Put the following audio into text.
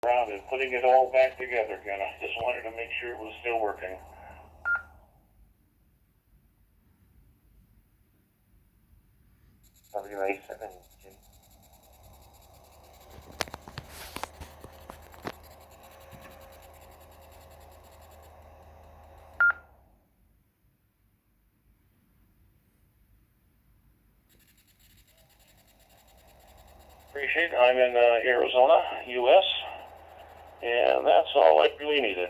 Around and putting it all back together again. I just wanted to make sure it was still working. WA7. Appreciate it. I'm in Arizona, U.S., and that's all I really needed.